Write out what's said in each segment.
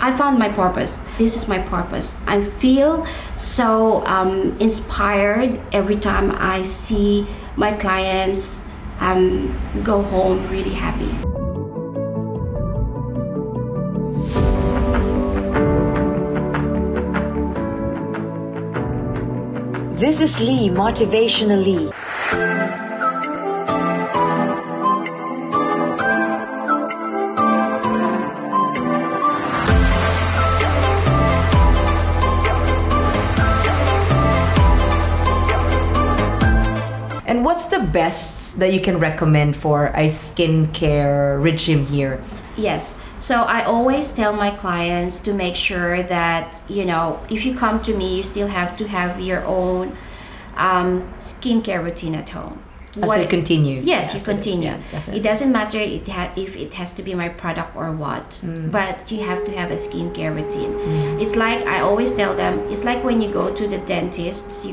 I found my purpose. This is my purpose. I feel so inspired every time I see my clients go home really happy. This is Lee, Motivationalee. And what's the best that you can recommend for a skincare regime here? Yes. So I always tell my clients to make sure that, if you come to me, you still have to have your own skincare routine at home. So you continue? Yes, you continue. Yeah, it doesn't matter if it has to be my product or what, but you have to have a skincare routine. It's like, I always tell them, it's like when you go to the dentist,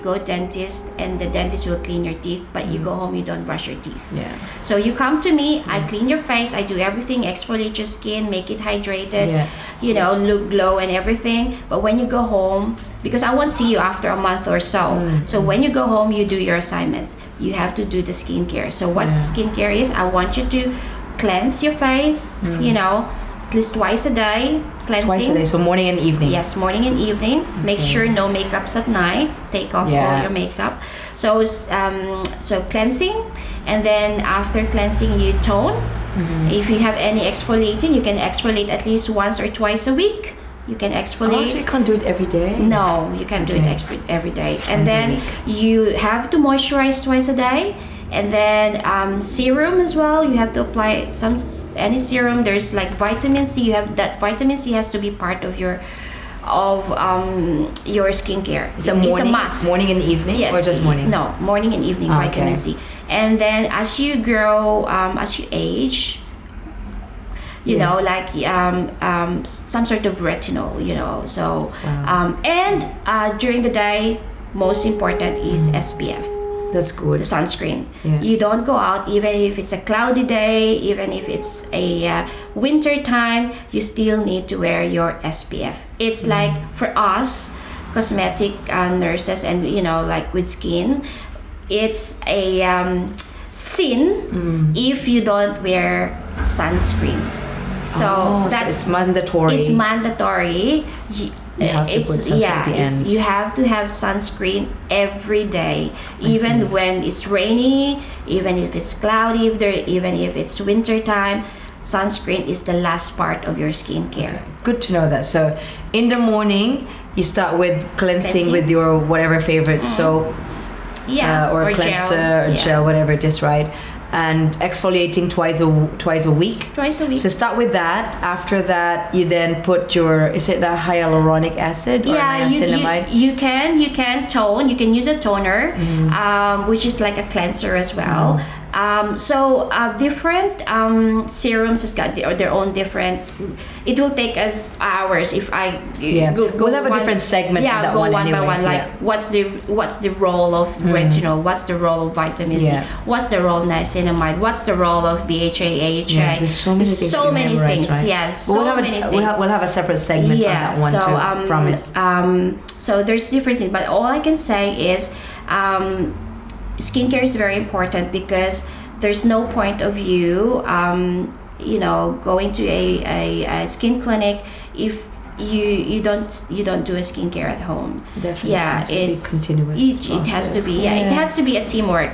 and the dentist will clean your teeth, but you go home, you don't brush your teeth. Yeah. So you come to me, I clean your face, I do everything, exfoliate your skin, make it hydrated, look glow and everything. But when you go home, because I won't see you after a month or so. So when you go home, you do your assignments. You have to do the skincare. So what skincare is, I want you to cleanse your face, at least twice a day. Cleansing. Twice a day, so morning and evening. Yes, morning and evening. Make sure no makeups at night. Take off all your makeup. So cleansing, and then after cleansing, you tone. If you have any exfoliating, you can exfoliate at least once or twice a week. You can exfoliate. So you can't do it every day? No, you can't do it every day. And then you have to moisturize twice a day. And then serum as well. You have to apply any serum. There's like vitamin C. You have that vitamin C has to be part of your skincare. It's a must. Morning and evening, yes, or just morning? No, morning and evening vitamin C. And then as you grow, as you age, some sort of retinol, so and during the day, most important is SPF. That's good. The sunscreen. You don't go out, even if it's a cloudy day, even if it's a winter time, you still need to wear your SPF. It's like for us cosmetic nurses, and like with skin, it's a sin if you don't wear sunscreen. So that's mandatory. It's mandatory. You have to put sunscreen at the end. You have to have sunscreen every day, even when it's rainy, even if it's cloudy, even if it's winter time. Sunscreen is the last part of your skincare. Okay. Good to know that. So in the morning, you start with cleansing with your whatever favorite soap, or cleanser, or gel, whatever it is, right? And exfoliating twice a week. Twice a week. So start with that. After that, you then put is it a hyaluronic acid or niacinamide? You can tone. You can use a toner, which is like a cleanser as well. Different serums has got their own different. It will take us hours if I go. We'll have a different segment. Yeah, that go one by one. Like what's the role of retinol? What's the role of vitamin C? What's the role of niacinamide? What's the role of BHA, AHA? There's so many things. So many things. Right? Yes, many things. We'll have a separate segment on that one too. Promise. So there's different things, but all I can say is. Skincare is very important because there's no point of you, going to a skin clinic if you don't do a skincare at home. Definitely. Yeah, it's continuous. It has to be. It has to be a teamwork.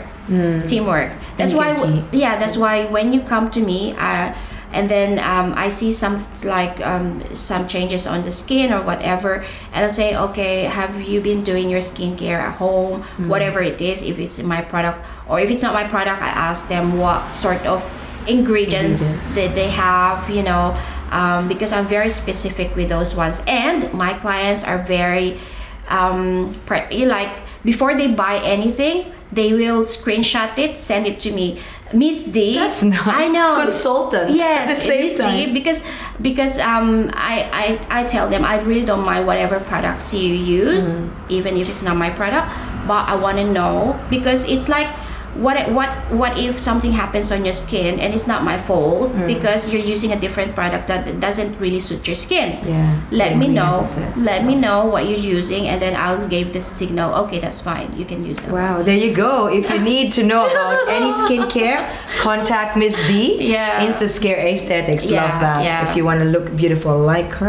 Teamwork. That's why when you come to me, and then I see some changes on the skin or whatever, and I say, okay, have you been doing your skincare at home? Whatever it is, if it's my product or if it's not my product, I ask them what sort of ingredients that they have, because I'm very specific with those ones. And my clients are very before they buy anything, they will screenshot it, send it to me. Miss D. That's nice. I know. Consultant. Yes, at the same Miss time. D. Because I tell them I really don't mind whatever products you use, even if it's not my product. But I want to know, because it's like what if something happens on your skin and it's not my fault because you're using a different product that doesn't really suit your skin? Let me know what you're using, and then I'll give this signal. Okay, that's fine, you can use them. Wow, there you go. If you need to know about any skincare, contact Miss D. Instascare Aesthetics. Love that. If you want to look beautiful like her,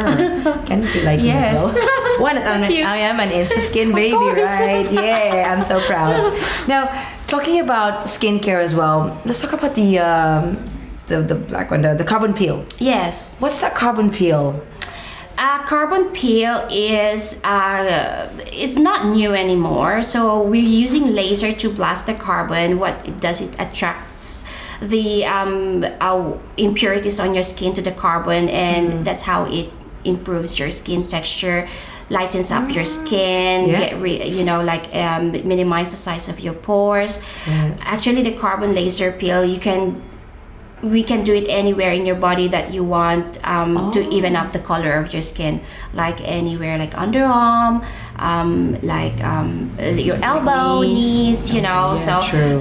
can you be like me as well? Why not? I am an Instaskin baby, right? Yeah, I'm so proud. Now, talking about skincare as well, let's talk about the black one, the carbon peel. Yes. What's that carbon peel? Carbon peel is it's not new anymore. So we're using laser to blast the carbon. What it does, it attracts the impurities on your skin to the carbon, and that's how it improves your skin texture, lightens up your skin, minimize the size of your pores. Actually, the carbon laser peel, we can do it anywhere in your body that you want, to even up the color of your skin, like anywhere, like underarm, your elbow, knees,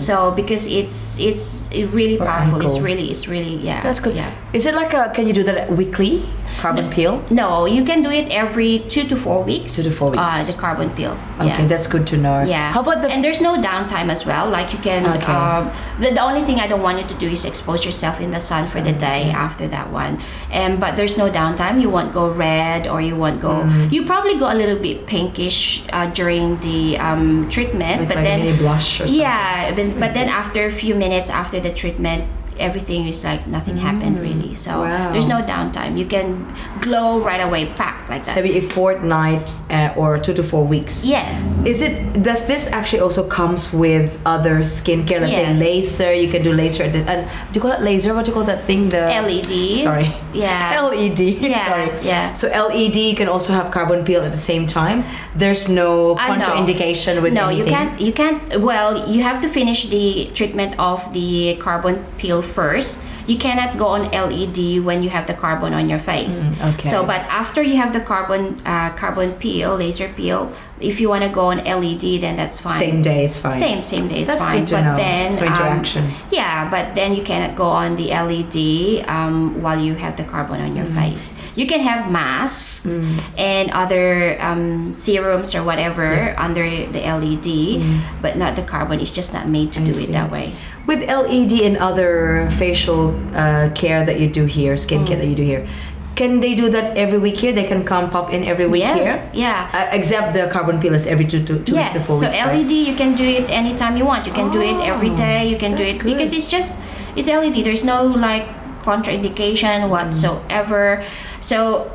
so because it's really powerful. Ankle. It's really that's good. Yeah. Is it like can you do that weekly, carbon peel? No, you can do it every 2 to 4 weeks. 2 to 4 weeks. The carbon peel. Okay, that's good to know. Yeah. How about and there's no downtime as well. Like you can. The only thing I don't want you to do is expose yourself in the sun for the day after that one. But there's no downtime. You won't go red, or you won't go. You probably go a little bit pinkish during the treatment, but then maybe blush or something. Yeah, but then after a few minutes after the treatment, everything is like nothing happened really. So there's no downtime. You can glow right away, pack like that. So maybe a fortnight or 2 to 4 weeks. Yes. Does this actually also comes with other skincare? Let's say laser. You can do laser. And do you call that laser? What do you call that thing? The LED. Sorry. Yeah. LED. Yeah. Sorry. Yeah. So LED, you can also have carbon peel at the same time. There's no contraindication with anything. No, you can't. Well, you have to finish the treatment of the carbon peel first. You cannot go on LED when you have the carbon on your face. Okay. So, but after you have the carbon peel, laser peel, if you want to go on LED, then that's fine. Same day is fine. Same day is that's fine. Good to know. Then so interactions. But then you cannot go on the LED while you have the carbon on your face. You can have masks and other serums or whatever under the LED, but not the carbon. It's just not made to do it that way. With LED and other facial care that you do here, skincare that you do here, can they do that every week here? They can come pop in every week here? Yeah. Except the carbon peel is every two weeks to 4 weeks. So LED, you can do it anytime you want. You can do it every day. You can do it because it's LED. There's no like contraindication whatsoever. So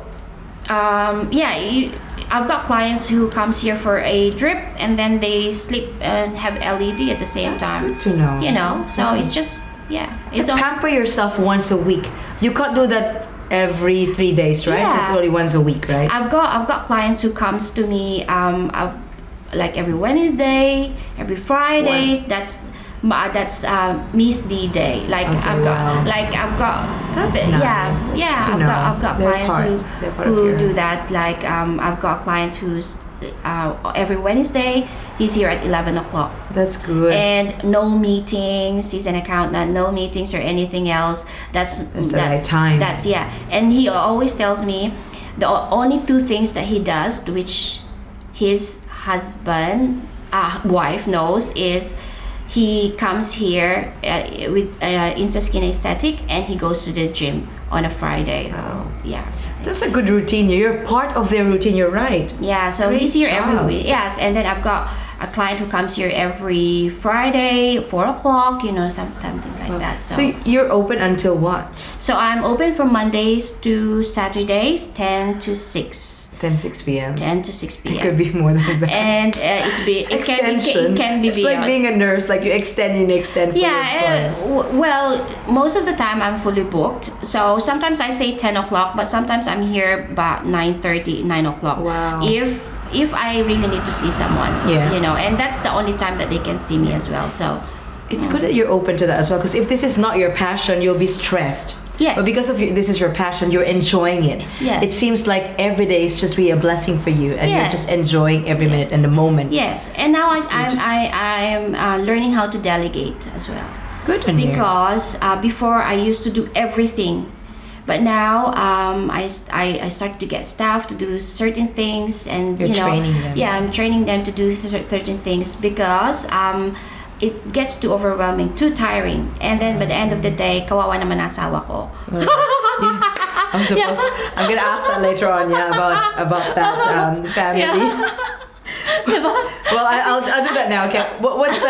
I've got clients who comes here for a drip and then they sleep and have LED at the same time. That's good to know. So it's just it's pamper yourself once a week. You can't do that every 3 days, right? Yeah. Just only once a week, right? I've got clients who comes to me like every Wednesday, every Fridays. That's Miss D day. Like I've got that's nice. I've got clients who do that. Like I've got a client who's every Wednesday he's here at 11 o'clock. That's good. And no meetings. He's an accountant. No meetings or anything else. That's the right time. And he always tells me the only 2 things that he does, which his wife knows, is he comes here with Instaskin Aesthetic and he goes to the gym on a Friday. That's a good routine. You're part of their routine. You're right. Yeah, so he's here every week. Yes, and then I've got a client who comes here every Friday, 4 o'clock, something like that. So you're open until what? So I'm open from Mondays to Saturdays, 10 to 6. 10 to 6 p.m. 10 to 6 p.m. It could be more than that. And it can be it's like being a nurse, like you extend for your clients. Well, most of the time I'm fully booked. So sometimes I say 10 o'clock, but sometimes I'm here about 9:30, 9 o'clock. Wow. If I really need to see someone, and that's the only time that they can see me as well. So it's good that you're open to that as well, because if this is not your passion, you'll be stressed. Yes. But because of this is your passion, you're enjoying it. Yes. It seems like every day is just really a blessing for you, and you're just enjoying every minute and the moment. Yes, and now I'm learning how to delegate as well. Good on you. Because before I used to do everything, but now I started to get staff to do certain things, and you're training them. Yeah, I'm training them to do certain things because it gets too overwhelming, too tiring, and then by the end of the day, kawawa naman asawa ko. I'm gonna ask that later on, about that family. Well, I'll do that now. Okay, what's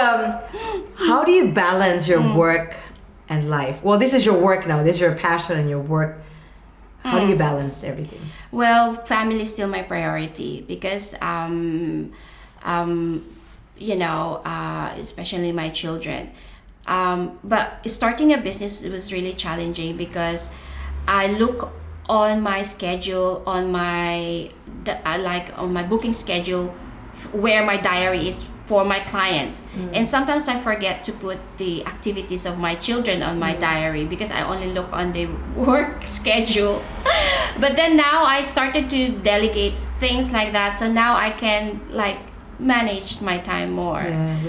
how do you balance your work and life? Well, this is your work now. This is your passion and your work. How do you balance everything? Well, family is still my priority because especially my children. But starting a business was really challenging because I look on my schedule, on my booking schedule, where my diary is for my clients. And sometimes I forget to put the activities of my children on my diary because I only look on the work schedule. But then now I started to delegate things like that, so now I can manage my time more.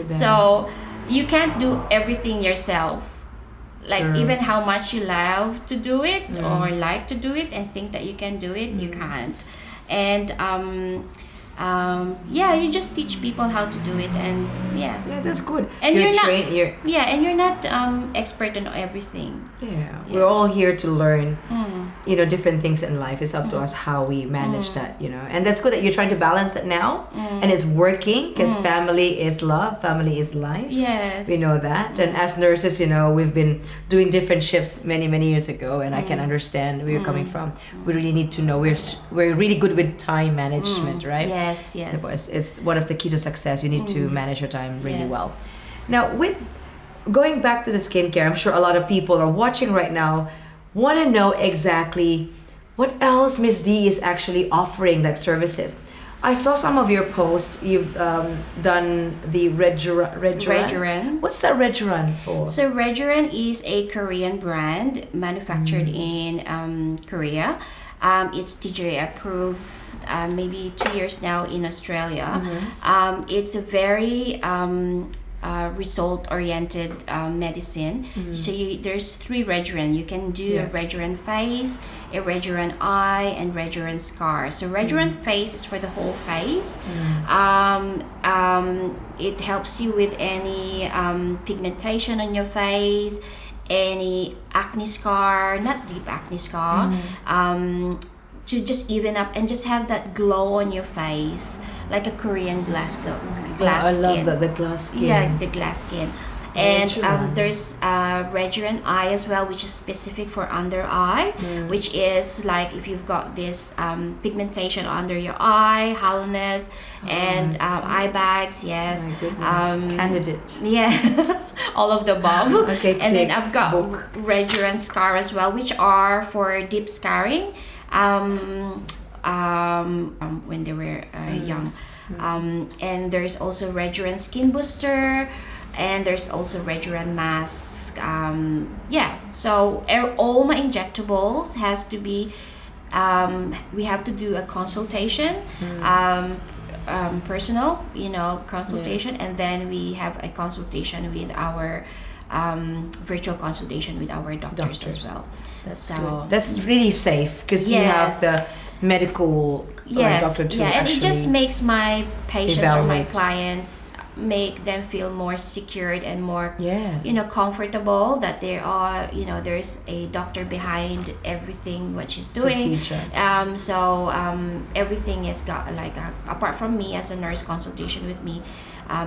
So you can't do everything yourself. Even how much you love to do it or like to do it and think that you can do it, you can't. And you just teach people how to do it, and that's good. And you're not expert on everything. We're all here to learn different things in life. It's up to us how we manage that, and that's good that you're trying to balance that now, and it's working because family is love, family is life. Yes, we know that. And as nurses, we've been doing different shifts many years ago, and I can understand where you're coming from. We really need to know we're really good with time management, right? Yes. It's one of the key to success. You need to manage your time really well. Now, with going back to the skincare, I'm sure a lot of people are watching right now want to know exactly what else Miss D is actually offering, like services. I saw some of your posts. You've done the Rejuran. What's that Rejuran for? So Rejuran is a Korean brand manufactured in Korea. It's TGA approved. Maybe 2 years now in Australia. It's a very result-oriented medicine. So there's 3 Rejuran. You can do a Rejuran face, a Rejuran eye, and Rejuran scar. So Rejuran face is for the whole face. It helps you with any pigmentation on your face, any acne scar, not deep acne scar. To just even up and just have that glow on your face, like a Korean glass skin. I love that, the glass skin. Yeah, the glass skin. And there's Rejuran eye as well, which is specific for under eye, which is like if you've got this pigmentation under your eye, hollowness, and eye bags. Yes, candidate. Yeah, all of the above. Okay, and then I've got Rejuran scar as well, which are for deep scarring. When they were young. And there's also Rejuran skin booster, and there's also Rejuran mask. So all my injectables has to be, we have to do a consultation, personal, consultation, and then we have a consultation with our virtual consultation with our doctors as well. That's really safe because you have the medical doctor to and it just makes my patients or my clients make them feel more secured and more comfortable that there are there's a doctor behind everything what she's doing. Everything is got apart from me as a nurse consultation with me,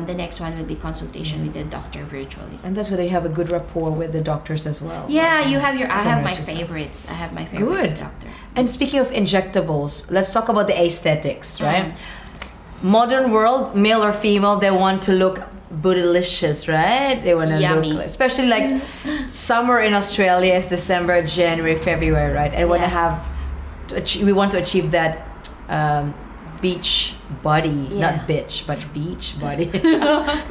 the next one will be consultation with the doctor virtually. And that's where they have a good rapport with the doctors as well. Yeah, you have I have my favorites. I have my favorites doctor. And speaking of injectables, let's talk about the aesthetics, right? Modern world, male or female, they want to look bootylicious, right? They want to look, especially like summer in Australia is December, January, February, right? And we want to achieve that beach body, not bitch, but beach body,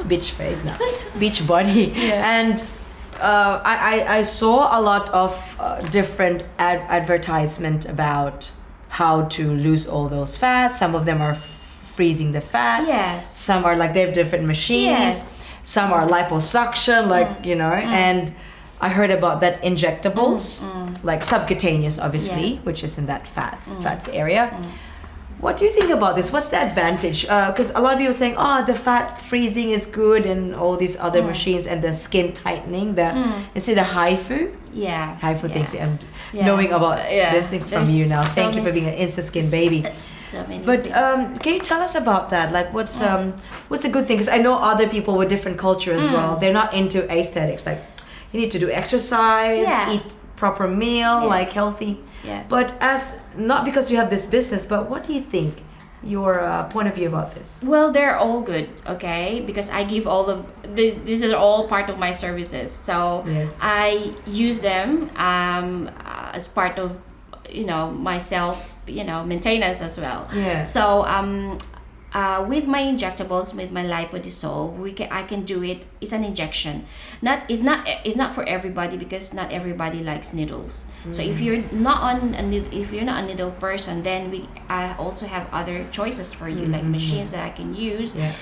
beach face, no, beach body. And I saw a lot of different advertisement about how to lose all those fats. Some of them are freezing the fat. Yes. Some are like they have different machines. Yes. Some are liposuction, like and I heard about that injectables, like subcutaneous, obviously, which is in that fats area. What do you think about this? What's the advantage? Because a lot of people are saying, oh, the fat freezing is good and all these other machines and the skin tightening. Is it the HIFU? Yeah. HIFU things. I'm knowing about these things from you now. Thank you for being an Insta Skin baby. So many But things. can you tell us about that? Like, what's a good thing? Because I know other people with different culture as well. They're not into aesthetics. Like, you need to do exercise, eat proper meal, like healthy. Yeah. But not because you have this business, but what do you think? Your point of view about this? Well, they're all good, okay? Because I give all this is all part of my services. So I use them as part of, myself, maintenance as well. Yeah. So with my injectables, with my LipoDissolve, I can do it. It's an injection. It's not for everybody because not everybody likes needles. So if you're not a needle person, then I also have other choices for you, like machines that I can use. Yeah.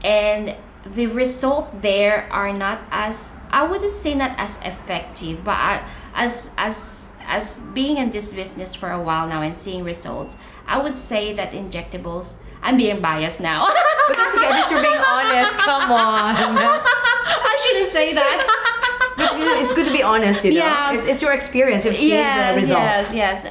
And the result there are not as, I wouldn't say not as effective, but as being in this business for a while now and seeing results, I would say that injectables, I'm being biased now. But that's okay, at least you're being honest. Come on. I shouldn't say that. But it's good to be honest, Yeah. It's your experience. You've seen the result. Yes.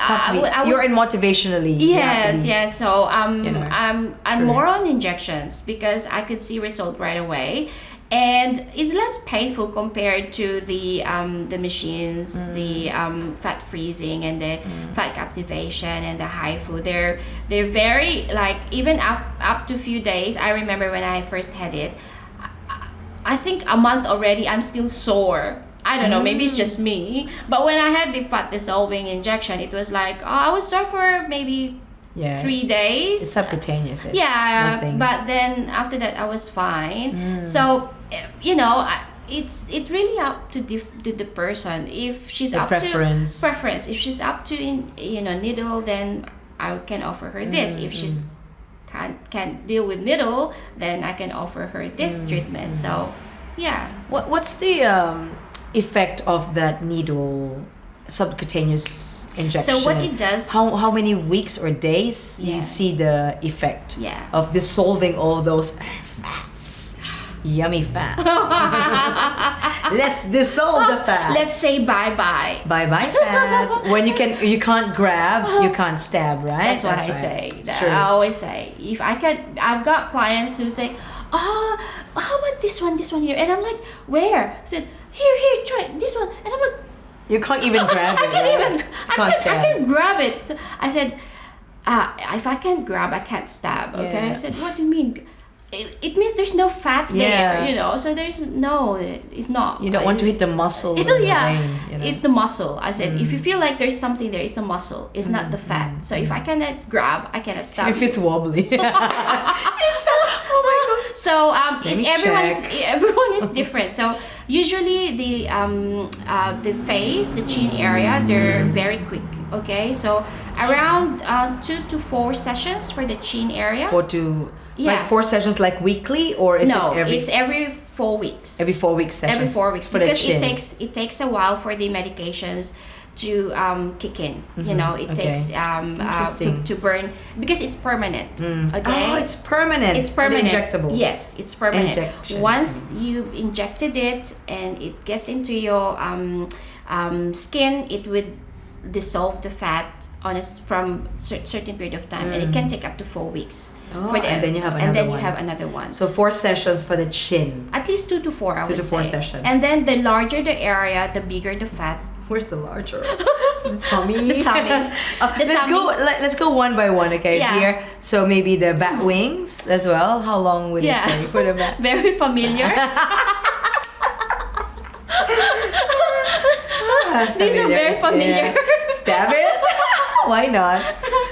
You're in Motivationalee. Yes. So I'm more on injections because I could see result right away. And it's less painful compared to the machines, the fat freezing and the fat captivation and the HIFU. They're very, like, even up to a few days. I remember when I first had it, I think a month already, I'm still sore. I don't know, maybe it's just me. But when I had the fat dissolving injection, it was like, I was sore for maybe 3 days. It's subcutaneous. Nothing. But then after that, I was fine. So, it's really up to the person. If she's the up preference. to preference, if she's up to needle, then I can offer her this. If she's can't deal with needle, then I can offer her this treatment. So, What's the effect of that needle subcutaneous injection? So what it does, how many weeks or days you see the effect of dissolving all those fats, yummy fats? Let's dissolve the fats. Let's say bye-bye fats. When you can't grab, you can't stab, right? That's what I say. I always say, if I can, I've got clients who say, how about this one here? And I'm like, where? I said, here, try this one. And I'm like, you can't even grab it. I can't grab it. So I said, if I can't grab, I can't stab. Okay. I said, what do you mean? It means there's no fat there, so it's not. You don't want to hit the muscle. It's the muscle. I said, if you feel like there's something there, it's the muscle. It's not the fat. So if I cannot grab, I cannot stab. If it's wobbly. Oh my god. So everyone is different. So usually the face, the chin area, they're very quick. Okay, so around 2 to 4 sessions for the chin area. 4 sessions, like weekly, or is it's every 4 weeks. Every 4 weeks sessions. Every 4 weeks, for because the chin. it takes a while for the medications to kick in. It takes to burn, because it's permanent. Okay. Oh, it's permanent. It's permanent. Injectable. Yes, it's permanent. Injection. Once you've injected it and it gets into your skin, it would dissolve the fat from certain period of time, and it can take up to 4 weeks. And then you have another one. So 4 sessions for the chin. At least 2 to 4, I would say. 2 to 4 sessions. And then the larger the area, the bigger the fat. Where's the larger? The tummy. The tummy. Let's go one by one. Okay. Yeah. Here. So maybe the bat wings as well. How long would it take for the bat? Very familiar. These are very familiar. Stab it. Why not?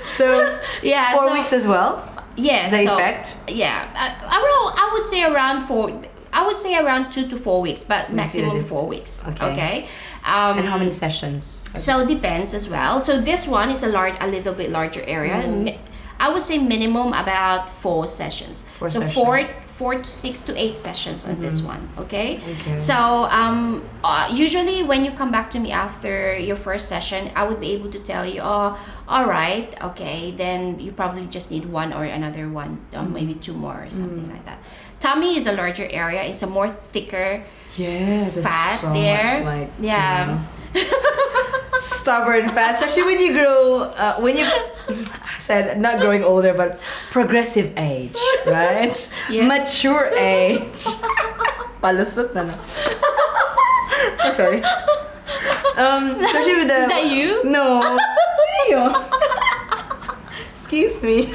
So 4 weeks as well. Yes. The effect. Yeah. I would say around 4. I would say around 2 to 4 weeks, but maximum 4 weeks. Okay. And how many sessions? So depends as well. So this one is a little bit larger area. I would say minimum about 4 sessions. 4 to 6 to 8 sessions on this one. Okay. So usually when you come back to me after your first session, I would be able to tell you, oh, all right, okay, then you probably just need one or another one, or maybe 2 more or something like that. Tummy is a larger area. It's a more thicker fat so there. Much like, stubborn fat, especially when you grow when you said not growing older but progressive age, right? Mature age. Palusot na. Oh, sorry. Especially with the, is that you? No. Excuse me.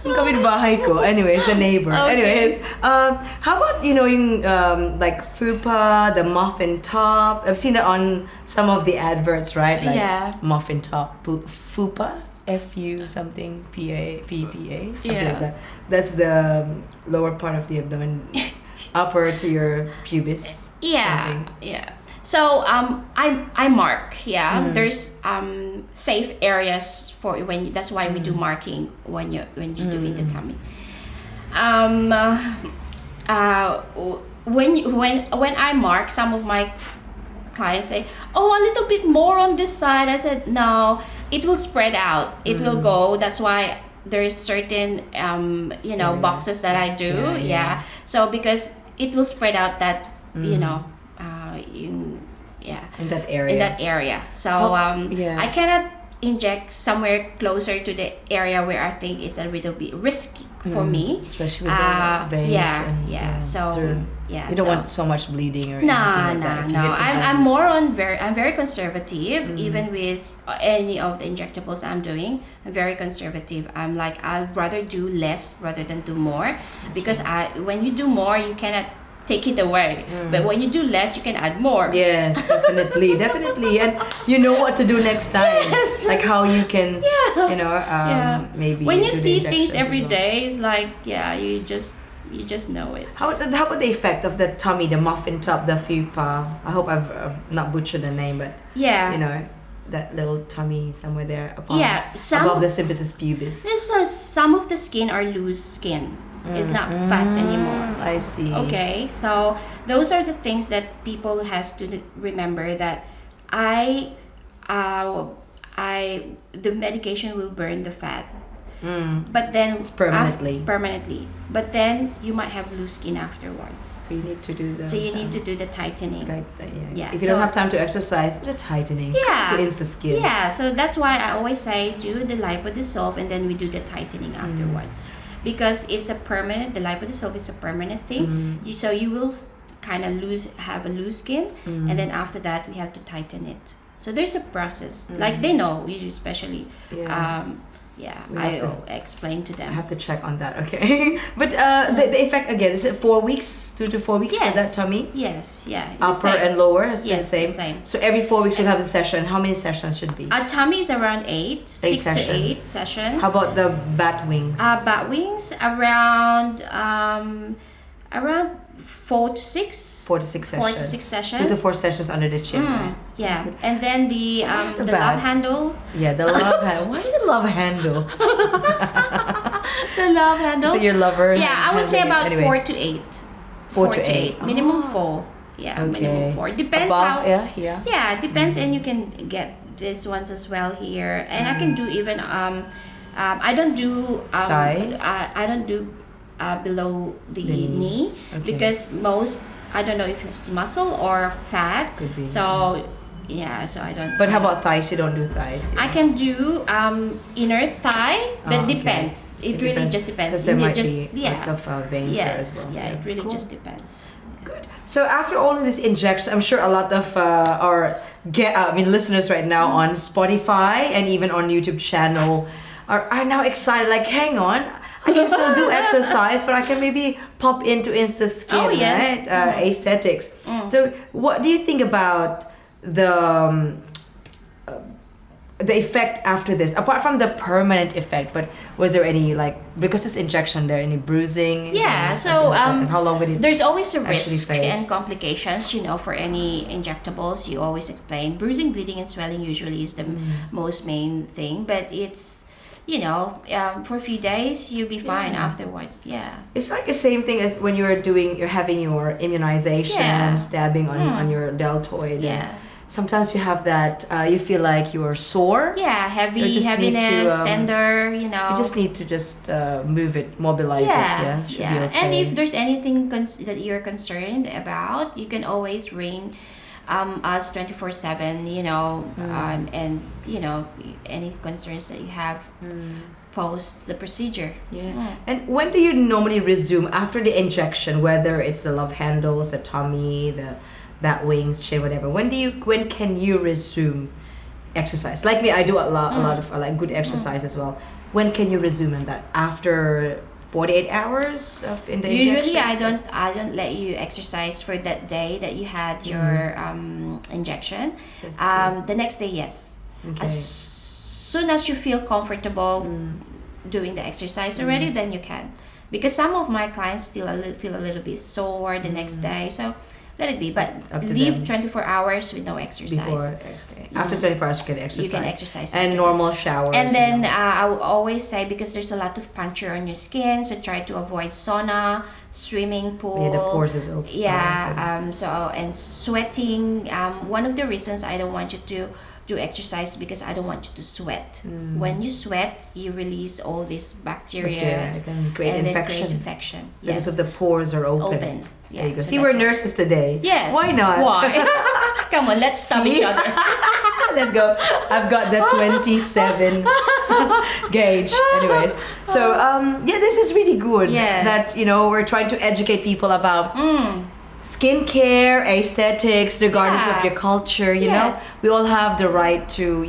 Kapitbahay ko. Anyways, the neighbor. Anyways, how about, yung like fupa, the muffin top? I've seen it on some of the adverts, right? Like muffin top, fupa, F-U something, P-A, P-P-A, something like that. That's the lower part of the abdomen, upper to your pubis. So I mark. There's safe areas for when. That's why we do marking when you do in the tummy. When I mark, some of my clients say, "Oh, a little bit more on this side." I said, "No, it will spread out. It will go." That's why there's certain boxes that I do. So because it will spread out that in that area. So I cannot inject somewhere closer to the area where I think it's a little bit risky for me, especially with the veins. You don't want so much bleeding or anything like that. No. I'm very conservative. Even with any of the injectables I'm doing, I'm very conservative. I'm like, I'd rather do less rather than do more, because when you do more, you cannot take it away. But when you do less, you can add more. Yes, definitely. And you know what to do next time. Like how you can, maybe. When you see things every day, it's like, you just know it. How about the effect of the tummy, the muffin top, the fupa? I hope I've not butchered the name, but that little tummy somewhere there above the symphysis pubis. Some of the skin are loose skin. It's not fat anymore. I see. Okay, so those are the things that people has to remember, that the medication will burn the fat, but then it's permanently. But then you might have loose skin afterwards. So you need to do the. So you need to do the tightening. If you don't have time to exercise, do the tightening. To ease the skin. So that's why I always say do the lipo-dissolve and then we do the tightening afterwards. Because it's the lipo-dissolve is a permanent thing. So you will kind of have a loose skin, and then after that we have to tighten it. So there's a process. Like they know, you especially. I'll explain to them. I have to check on that, okay? But the effect again, is it 4 weeks, 2 to 4 weeks for that tummy? Yes, Upper and lower is the same? The same. So every 4 weeks you'll have a session. How many sessions should be? Tummy is around 6 to 8 sessions. How about the bat wings? Bat wings around 4 to 6. 4 to 6 sessions. 4 to 6 sessions. 2 to 4 sessions under the chin. Right? And then the love handles. The love handle. Why is it love handles? The love handles. So your lover. I would say about 4 to 8. 4 to 8. Minimum 4. Minimum 4. Depends above, how. Depends, and you can get these ones as well here, and I can do even I don't do I don't do below the knee because most, I don't know if it's muscle or fat. Could be. So so I don't. But how about thighs? You don't do thighs? I can do inner thigh, but depends. It really depends. Just depends. There might be lots of veins there as well. It really just depends. Good. So after all of these injections, I'm sure a lot of our listeners right now on Spotify and even on YouTube channel are now excited. Like, hang on, I can still do exercise, but I can maybe pop into Insta Skin, right? Aesthetics. So what do you think about the the effect after this, apart from the permanent effect, but was there any, like, because it's injection, there any bruising? Yeah, so and how long would it there's always a actually risk fade? and complications, for any injectables. You always explain bruising, bleeding, and swelling usually is the most main thing, but it's for a few days you'll be fine afterwards. It's like the same thing as when you're having your immunization, stabbing on your deltoid. Sometimes you have that, you feel like you're sore. Heaviness, tender, You just need to move it, mobilize it. Should be okay. And if there's anything that you're concerned about, you can always ring us 24/7, and any concerns that you have post the procedure. And when do you normally resume after the injection, whether it's the love handles, the tummy, the bat wings, chin, whatever? When can you resume exercise? Like me, I do a lot of like good exercise as well. When can you resume in that? After 48 hours of in the Usually injection? I don't let you exercise for that day that you had your injection. The next day, yes. Okay. As soon as you feel comfortable doing the exercise already, then you can. Because some of my clients still feel a little bit sore the next day, so let it be, but leave 24 hours with no exercise. After 24 hours, you can exercise. You can exercise. And normal showers. And then I will always say, because there's a lot of puncture on your skin, so try to avoid sauna, swimming pool. Yeah, the pores is open. And sweating. One of the reasons I don't want you to do exercise because I don't want you to sweat. When you sweat, you release all these bacteria and create infection. Because of the pores are open. Yeah. There you go. See, we're nurses today. Yes. Why not? Why? Come on, let's stab each other. Let's go. I've got the 27 gauge. Anyways, so this is really good. Yes. That we're trying to educate people about skincare, aesthetics, regardless of your culture. You know, we all have the right to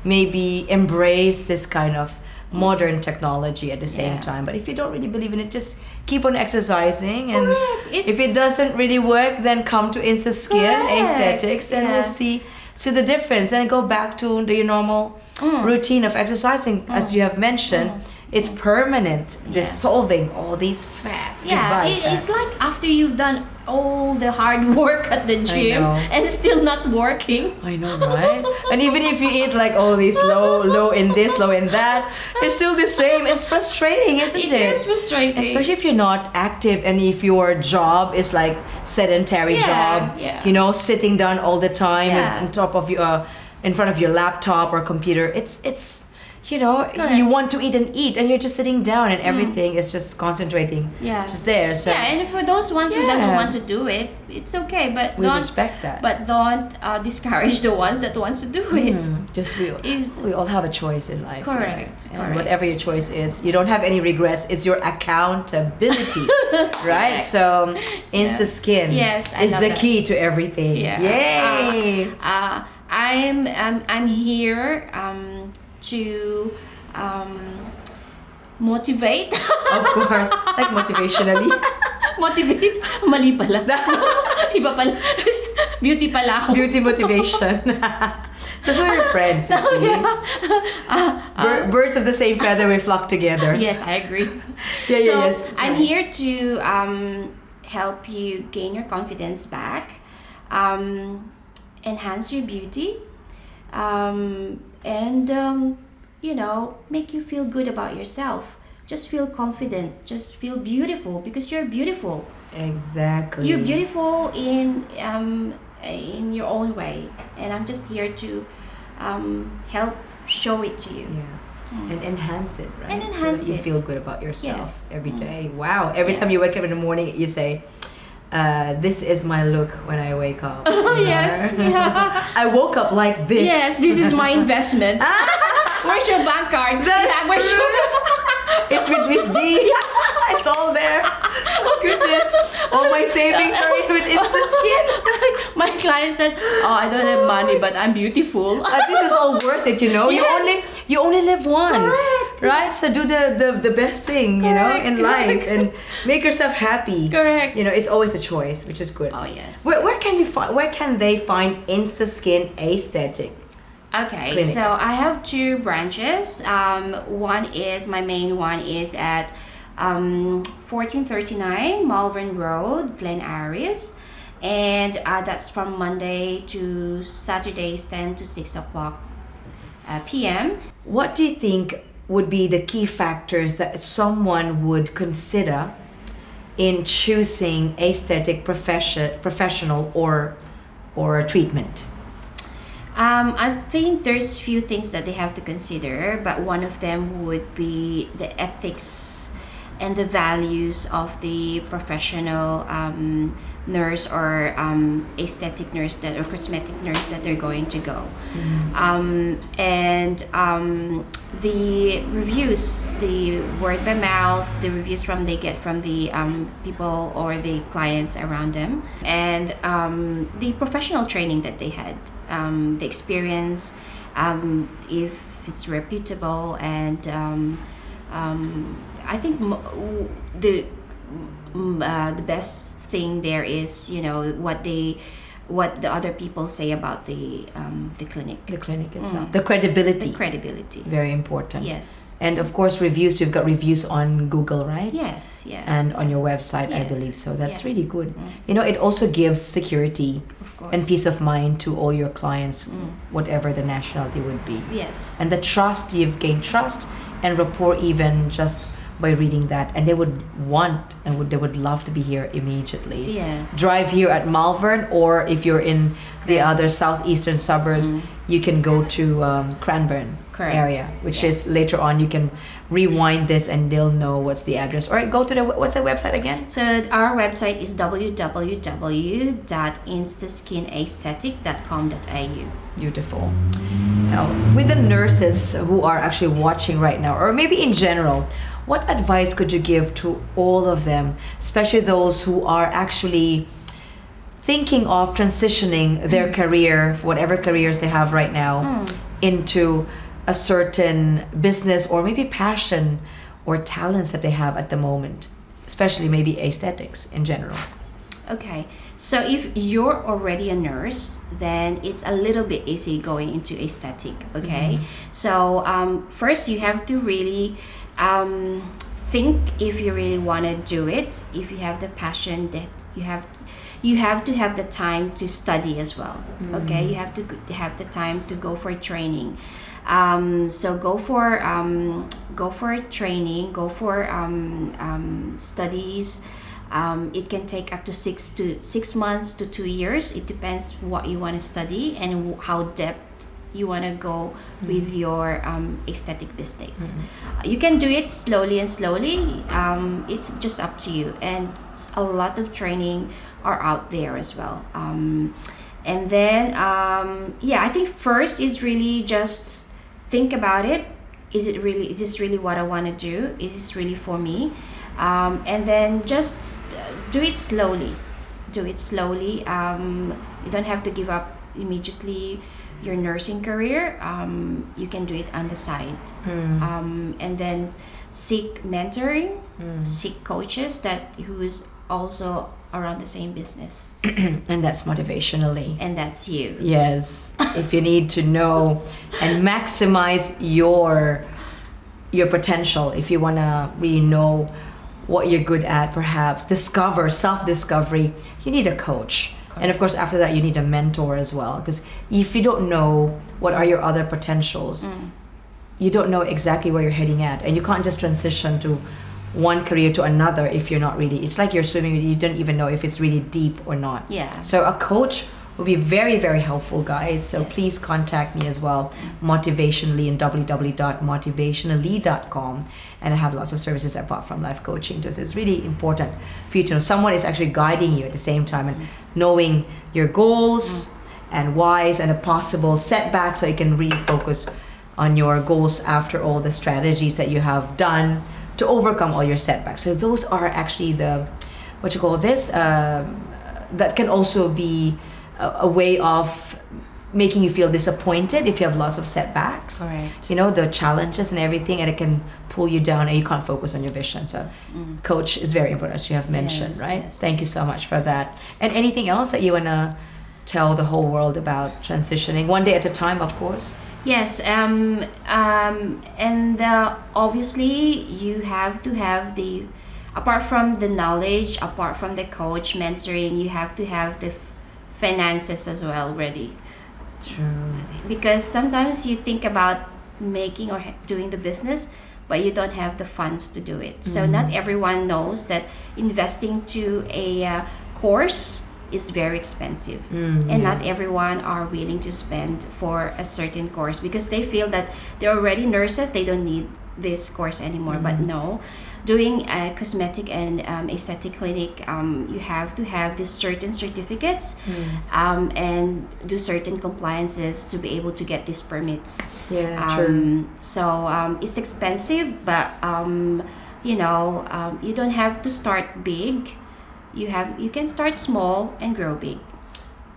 maybe embrace this kind of modern technology at the same time. But if you don't really believe in it, just keep on exercising, and if it doesn't really work, then come to Insta Skin Aesthetics, and we'll see the difference, and go back to your normal routine of exercising. As you have mentioned, it's permanent, dissolving all these fats. It's like after you've done all the hard work at the gym and still not working. I know, right? And even if you eat like all these low in this, low in that, it's still the same. It's frustrating, isn't it? It is frustrating. Especially if you're not active, and if your job is like sedentary job, sitting down all the time on top of your, in front of your laptop or computer. It's you want to eat, and you're just sitting down, and everything is just concentrating just there. So and for those ones who doesn't want to do it, it's okay, but we respect that. But don't discourage the ones that wants to do it. Just we all have a choice in life. Correct. And whatever your choice is, you don't have any regrets. It's your accountability, right? So Insta Skin is the key to everything. Yay! I'm here to motivate. Of course, like motivationally. Motivate? Mali pala. Iba pala. Beauty pala ako. Beauty motivation. That's why we're friends, you see. Birds of the same feather, we flock together. Yes, I agree. Yes. I'm here to help you gain your confidence back, enhance your beauty, and make you feel good about yourself. Just feel confident, just feel beautiful, because you're beautiful. Exactly. You're beautiful in your own way, and I'm just here to help show it to you. And enhance it, right? And enhance so that you feel good about yourself every day. Wow. Every time you wake up in the morning, you say, this is my look when I wake up. Yes. Yeah. I woke up like this. Yes, this is my investment. Where's your bank card? Where's your... It's with Miss D. It's all there. Goodness. All my savings are in with Insta Skin. My client said, I don't have money, but I'm beautiful. This is all worth it, You only live once. Correct. Right? So do the best thing, in life, and make yourself happy. Correct. It's always a choice, which is good. Oh, yes. Where can they find Insta Skin Aesthetic? Okay, clinic? so I have 2 branches. My main one is at 1439 Malvern Road, Glen Aries, and that's from Monday to Saturdays, 10 to 6 o'clock p.m. What do you think would be the key factors that someone would consider in choosing aesthetic professional or treatment? I think there's few things that they have to consider, but one of them would be the ethics and the values of the professional nurse or aesthetic nurse or cosmetic nurse that they're going to go. And the reviews, the word by mouth, the reviews they get from the people or the clients around them, and the professional training that they had, the experience, if it's reputable, and I think the best thing there is, what the other people say about the clinic. The clinic itself. The credibility. The credibility. Very important. Yes. And of course, reviews. You've got reviews on Google, right? Yes. Yeah. And on your website, Yes. I believe. So that's Yeah. really good. It also gives security Of course. and peace of mind to all your clients, whatever the nationality would be. Yes. And the trust, you've gained trust and rapport even just by reading that, and they would they would love to be here immediately. Yes. Drive here at Malvern, or if you're in the other southeastern suburbs, you can go to Cranbourne Correct. area, which is later on. You can rewind this and they'll know what's the address. Or go to what's the website again? So our website is www.instaskinaesthetic.com.au. Beautiful. Now, with the nurses who are actually watching right now, or maybe in general, what advice could you give to all of them, especially those who are actually thinking of transitioning their career, whatever careers they have right now, into a certain business or maybe passion or talents that they have at the moment, especially maybe aesthetics in general? Okay, so if you're already a nurse, then it's a little bit easy going into aesthetic. Okay, so first you have to really think if you really want to do it. If you have the passion, that you have to have the time to study as well. Okay, you have to have the time to go for training. So go for training, go for studies. It can take up to 6 months to 2 years. It depends what you want to study and how depth you want to go with your aesthetic business. You can do it slowly. It's just up to you, and a lot of training are out there as well. And then I think first is really just think about it. Is this really what I want to do? Is this really for me? And then just do it slowly. You don't have to give up immediately your nursing career. You can do it on the side. And then seek mentoring, seek coaches who's also around the same business. And that's Motivationalee. And that's you. Yes. If you need to know and maximize your potential, if you want to really know what you're good at, perhaps self-discovery, you need a coach. And of course, after that, you need a mentor as well. Because if you don't know what are your other potentials, you don't know exactly where you're heading at. And you can't just transition to one career to another if you're not really, it's like you're swimming, you don't even know if it's really deep or not. Yeah. So a coach will be very, very helpful, guys. So please contact me as well. Motivationalee and www.motivationalee.com. And I have lots of services apart from life coaching. So it's really important for you to know someone is actually guiding you at the same time and knowing your goals and whys and the possible setbacks, so you can really focus on your goals after all the strategies that you have done to overcome all your setbacks. So those are actually that can also be a way of making you feel disappointed if you have lots of setbacks. Correct. The challenges and everything, and it can pull you down and you can't focus on your vision. So coach is very important, as you have mentioned, right? Yes. Thank you so much for that. And anything else that you want to tell the whole world about transitioning one day at a time, of course? Yes, and obviously you have to have the, apart from the knowledge, apart from the coach mentoring, you have to have the finances as well ready. True. Because sometimes you think about making or doing the business, but you don't have the funds to do it. So not everyone knows that investing to a course is very expensive, and not everyone are willing to spend for a certain course because they feel that they're already nurses, they don't need this course anymore. But no, doing a cosmetic and aesthetic clinic, you have to have these certain certificates and do certain compliances to be able to get these permits. True. So it's expensive, but you don't have to start big. You can start small and grow big.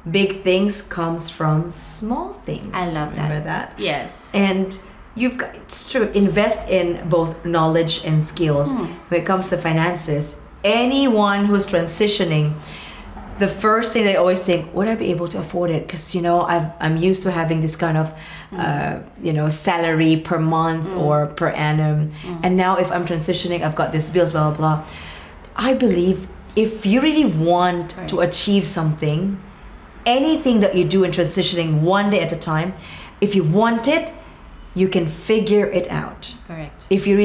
Big things comes from small things. I love Remember that? Yes. And it's true, invest in both knowledge and skills. When it comes to finances, anyone who's transitioning, the first thing they always think, would I be able to afford it? Because I'm used to having this kind of salary per month or per annum, and now if I'm transitioning, I've got this bills, blah blah blah. I believe if you really want to achieve something, anything that you do in transitioning one day at a time, if you want it, you can figure it out. Correct. If you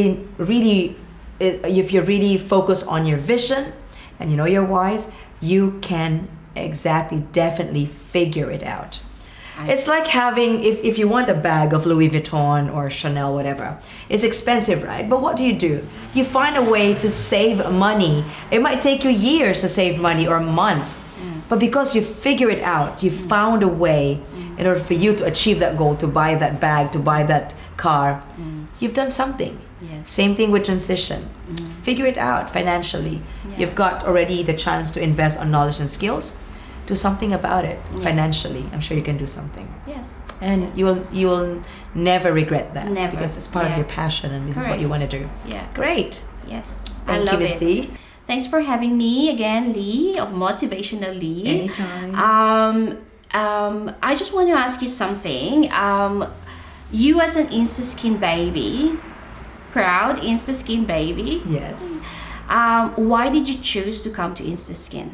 really focus on your vision and you know your whys, you can definitely figure it out. It's like having, if you want a bag of Louis Vuitton or Chanel, whatever, it's expensive, right? But what do? You find a way to save money. It might take you years to save money or months, but because you figure it out, you found a way in order for you to achieve that goal, to buy that bag, to buy that car, you've done something. Yes. Same thing with transition. Figure it out financially. You've got already the chance to invest on knowledge and skills. Do something about it financially. I'm sure you can do something. Yes. And you will never regret that. Never. Because it's part of your passion and this is what you want to do. Yeah. Great. Yes. Thank you, Miss Lee. Thanks for having me again, Lee of Motivationalee. Anytime. I just want to ask you something. You as an InstaSkin baby, proud InstaSkin baby. Yes. Why did you choose to come to InstaSkin?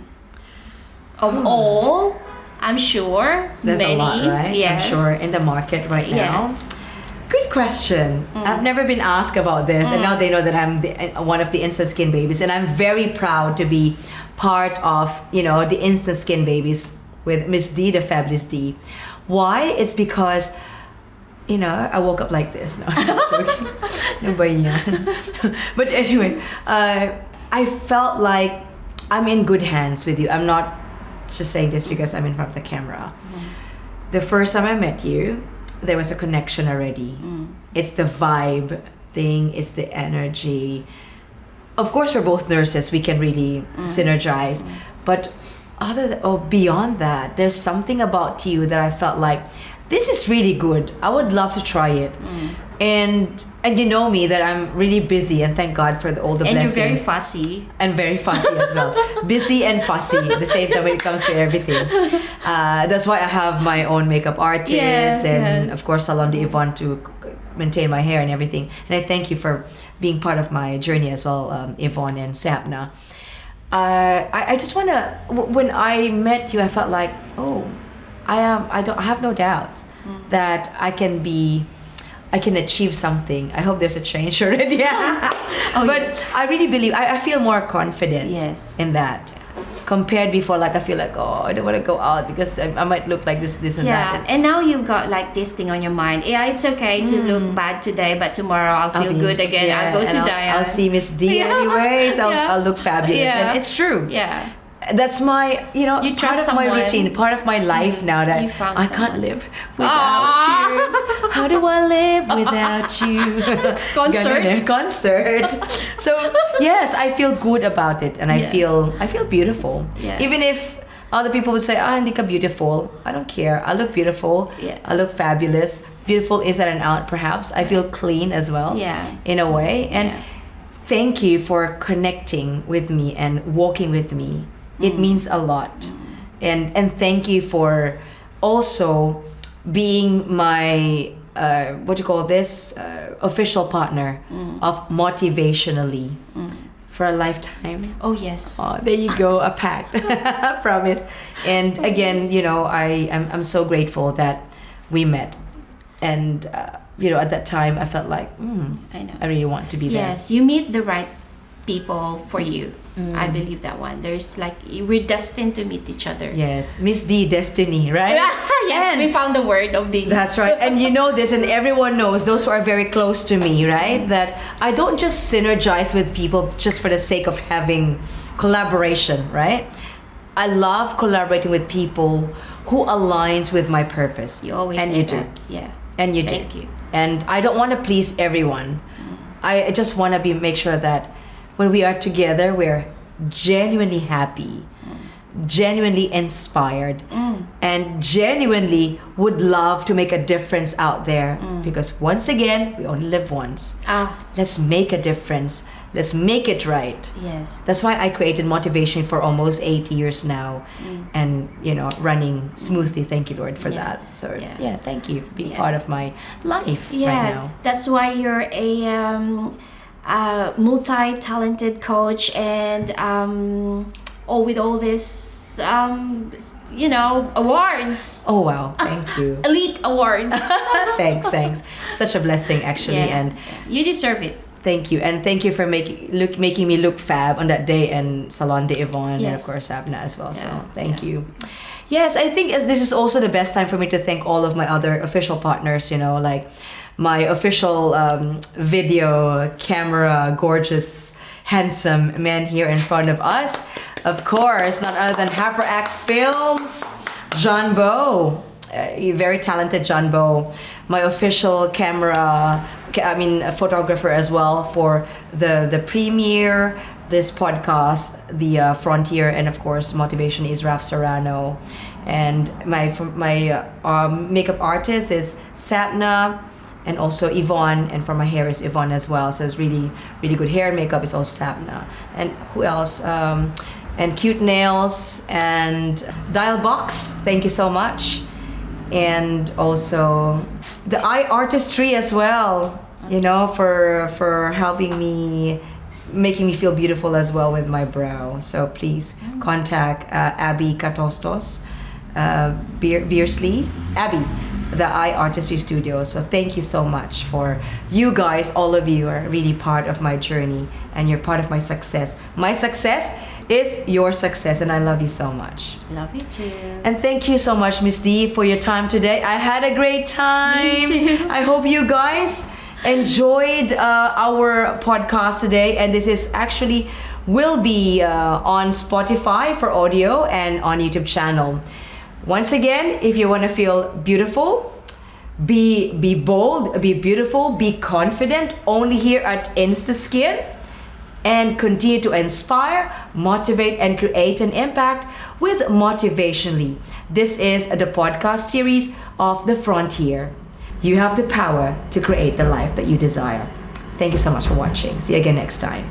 Of all, I'm sure there's many, a lot, right? Yes. I'm sure in the market right now. Yes. Good question. I've never been asked about this, and now they know that I'm one of the InstaSkin babies, and I'm very proud to be part of the InstaSkin babies with Miss D, the fabulous D. Why? It's because I woke up like this. No, I'm just joking. But anyways, I felt like I'm in good hands with you. I'm not just saying this because I'm in front of the camera. The first time I met you, there was a connection already. It's the vibe thing, it's the energy. Of course, we're both nurses, we can really synergize. But beyond that, there's something about you that I felt like, this is really good. I would love to try it. And you know me, that I'm really busy, and thank God for all the blessings. And you're very fussy. And very fussy as well. Busy and fussy at the same time when it comes to everything. That's why I have my own makeup artist of course Salon de Yvonne to maintain my hair and everything. And I thank you for being part of my journey as well, Yvonne and Sapna. I just want to, when I met you, I felt like, I have no doubt that I can achieve something. I hope there's a change already. I really believe, I feel more confident in that. Compared before, like I feel like, I don't want to go out because I might look like this and that. Yeah, and now you've got like this thing on your mind. Yeah, it's okay to look bad today, but tomorrow I'll feel good again. I'll go to Diane. I'll see Miss D anyways. I'll look fabulous. And it's true. Yeah. That's my, you part of my routine, part of my life now that I can't live without you. How do I live without you? Concert. So yes, I feel good about it, and I feel beautiful. Yeah. Even if other people would say, hindi ka beautiful, I don't care. I look beautiful. Yeah. I look fabulous. Beautiful inside and out, perhaps. I feel clean as well. Yeah. In a way. And thank you for connecting with me and walking with me. It means a lot. and thank you for also being my official partner of Motivationalee for a lifetime. Oh yes. Oh, there you go, a pact. Promise. And again, I'm so grateful that we met. And at that time I felt like I know. I really want to be there. Yes, you meet the right people for you. I believe that one. There's we're destined to meet each other. Yes, Miss D, destiny, right? Yes, And we found the word of the. that's right. And you know this, and everyone knows, those who are very close to me, right? That I don't just synergize with people just for the sake of having collaboration, right? I love collaborating with people who aligns with my purpose. You always and say you that. do. Yeah. And you do. Thank you. And I don't want to please everyone. I just want to make sure that when we are together, we're genuinely happy, genuinely inspired, and genuinely would love to make a difference out there. Because once again, we only live once. Let's make a difference. Let's make it right. Yes. That's why I created Motivation for almost 8 years now, and running smoothly. Thank you, Lord, for that. So thank you for being part of my life right now. That's why you're a multi-talented coach, and with all this awards. Oh wow, thank you. Elite awards. Thanks. Such a blessing, actually, and you deserve it. Thank you, and thank you for making me look fab on that day, and Salon de Yvonne, and of course Abna as well. So thank you. Yes, I think this is also the best time for me to thank all of my other official partners. Like my official video camera, gorgeous, handsome man here in front of us. Of course, none other than Hyperact Films, John Bo, a very talented John Bo. My official photographer as well for the premiere, this podcast, the Frontier, and of course Motivation is Raf Serrano. And my makeup artist is Sapna, and also Yvonne, and for my hair is Yvonne as well. So it's really, really good hair and makeup is also Sapna. And who else? And Cute Nails and Dial Box. Thank you so much. And also the eye artistry as well. For helping me, making me feel beautiful as well with my brow. So please contact Abby Catostos, Beersley, Abby, the Eye Artistry Studio. So thank you so much for you guys. All of you are really part of my journey, and you're part of my success. My success is your success, and I love you so much. Love you too. And thank you so much, Miss D, for your time today. I had a great time. Me too. I hope you guys enjoyed our podcast today, and this is actually will be on Spotify for audio and on YouTube channel. Once again, if you want to feel beautiful, be bold, be beautiful, be confident, only here at InstaSkin, and continue to inspire, motivate, and create an impact with Motivationalee. This is the podcast series of The Frontier. You have the power to create the life that you desire. Thank you so much for watching. See you again next time.